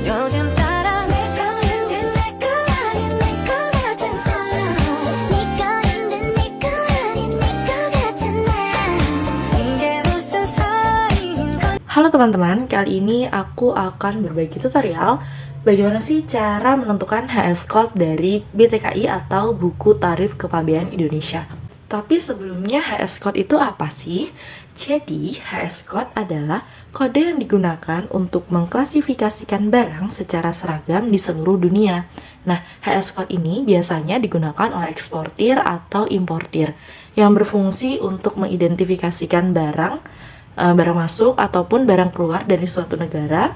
요즘 따라 내 거인데 내 거 아닌 내 거 같은 나 네 거인데 내 거 아닌 내 거 같은 나 이게 무슨 사이인 건 Halo teman-teman, kali ini aku akan berbagi tutorial bagaimana sih cara menentukan HS Code dari BTKI atau Buku Tarif Kepabeanan Indonesia. Tapi sebelumnya HS Code itu apa sih? Jadi HS Code adalah kode yang digunakan untuk mengklasifikasikan barang secara seragam di seluruh dunia. Nah, HS Code ini biasanya digunakan oleh eksportir atau importir yang berfungsi untuk mengidentifikasikan barang masuk ataupun barang keluar dari suatu negara,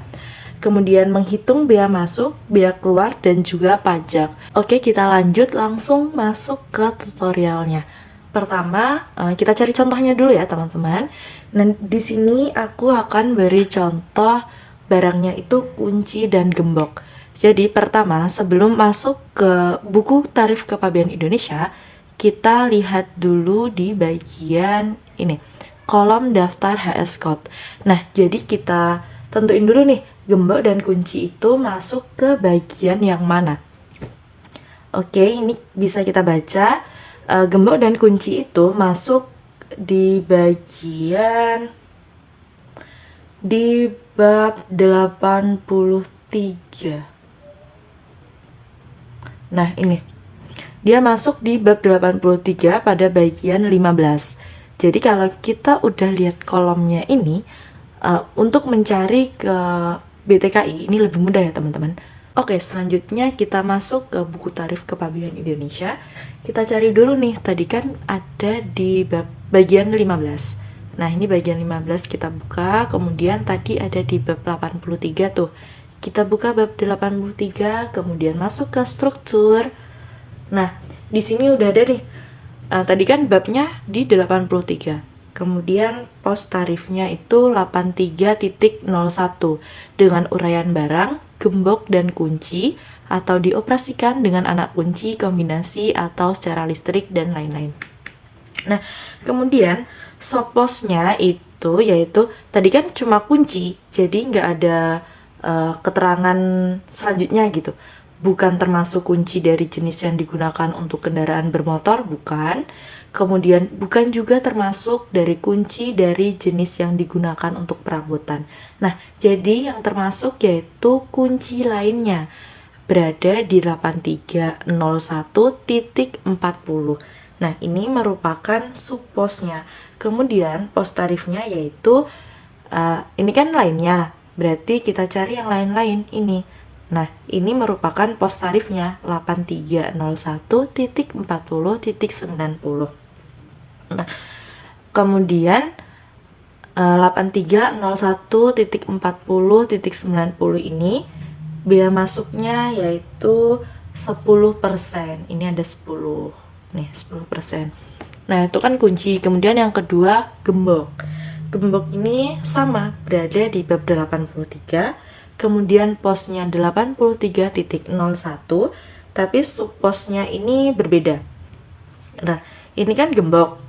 kemudian menghitung bea masuk, bea keluar, dan juga pajak. Oke, kita lanjut langsung masuk ke tutorialnya. Pertama, kita cari contohnya dulu ya teman-teman. Nah, di sini aku akan beri contoh barangnya itu kunci dan gembok. Jadi pertama, sebelum masuk ke buku tarif kepabeanan Indonesia, kita lihat dulu di bagian ini, kolom daftar HS Code. Nah, jadi kita tentuin dulu nih, gembok dan kunci itu masuk ke bagian yang mana. Oke, ini bisa kita baca. Gembok dan kunci itu masuk di bagian di bab 83. Nah, ini. Dia masuk di bab 83 pada bagian 15. Jadi kalau kita udah lihat kolomnya ini, untuk mencari ke BTKI ini lebih mudah ya teman-teman. Oke, selanjutnya kita masuk ke buku tarif kepabeanan Indonesia. Kita cari dulu nih, tadi kan ada di bagian 15. Nah, ini bagian 15 kita buka, kemudian tadi ada di bab 83 tuh. Kita buka bab 83, kemudian masuk ke struktur. Nah, di sini udah ada nih. Tadi kan babnya di 83. Kemudian pos tarifnya itu 83.01 dengan uraian barang, gembok dan kunci, atau dioperasikan dengan anak kunci, kombinasi, atau secara listrik, dan lain-lain. Nah, kemudian soposnya itu yaitu tadi kan cuma kunci, jadi nggak ada keterangan selanjutnya gitu. Bukan termasuk kunci dari jenis yang digunakan untuk kendaraan bermotor, bukan. Kemudian bukan juga termasuk dari kunci dari jenis yang digunakan untuk perabotan. Nah, jadi yang termasuk yaitu kunci lainnya berada di 8301.40. Nah, ini merupakan subposnya. Kemudian pos tarifnya yaitu ini kan lainnya, berarti kita cari yang lain-lain ini. Nah, ini merupakan pos tarifnya 8301.40.90. Nah, kemudian 8301.40.90 ini bea masuknya yaitu 10%. Ini ada 10. Nih, 10%. Nah, itu kan kunci. Kemudian yang kedua, gembok. Gembok ini sama, berada di bab 83. Kemudian posnya 83.01, tapi subposnya ini berbeda. Nah, ini kan gembok.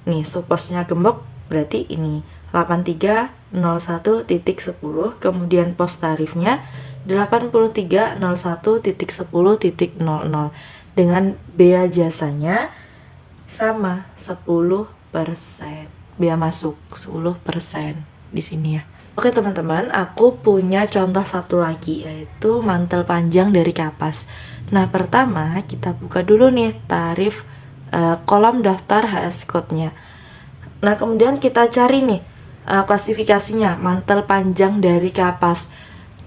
Nih, subposnya gembok berarti ini 8301.10, kemudian pos tarifnya 8301.10.00 dengan bea jasanya sama 10%. Bea masuk 10% di sini ya. Oke teman-teman, aku punya contoh satu lagi yaitu mantel panjang dari kapas. Nah, pertama kita buka dulu nih tarif kolom daftar HS Code-nya. Nah, kemudian kita cari nih klasifikasinya mantel panjang dari kapas.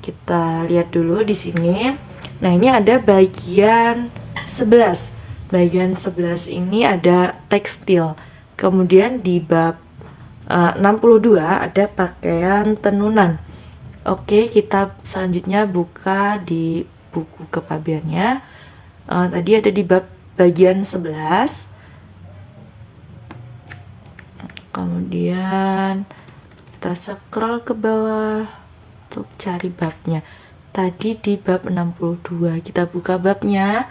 Kita lihat dulu di sini. Nah, ini ada bagian 11. Bagian 11 ini ada tekstil. Kemudian di bab 62 ada pakaian tenunan. Oke, kita selanjutnya buka di buku kepabeannya. Tadi ada di bab bagian 11. Kemudian kita scroll ke bawah untuk cari babnya. Tadi di bab 62 kita buka babnya.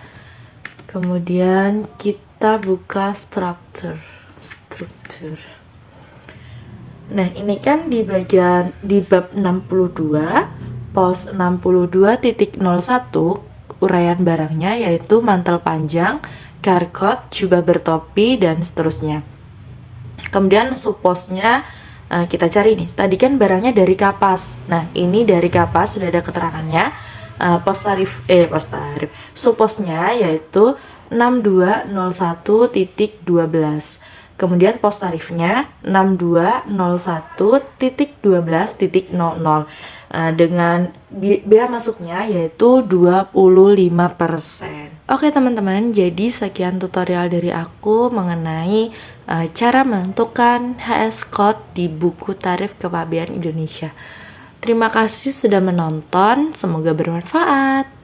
Kemudian kita buka struktur. Nah, ini kan di bagian di bab 62 pos 62.01 uraian barangnya yaitu mantel panjang, karkot, jubah bertopi, dan seterusnya. Kemudian subposnya kita cari nih. Tadi kan barangnya dari Kapas. Nah, ini dari Kapas sudah ada keterangannya. Pos tarif subposnya yaitu 6201.12. Kemudian pos tarifnya 6201.12.00. Dengan biaya masuknya yaitu 25%. Oke teman-teman, jadi sekian tutorial dari aku mengenai cara menentukan HS Code di buku tarif kepabeanan Indonesia. Terima kasih sudah menonton, semoga bermanfaat.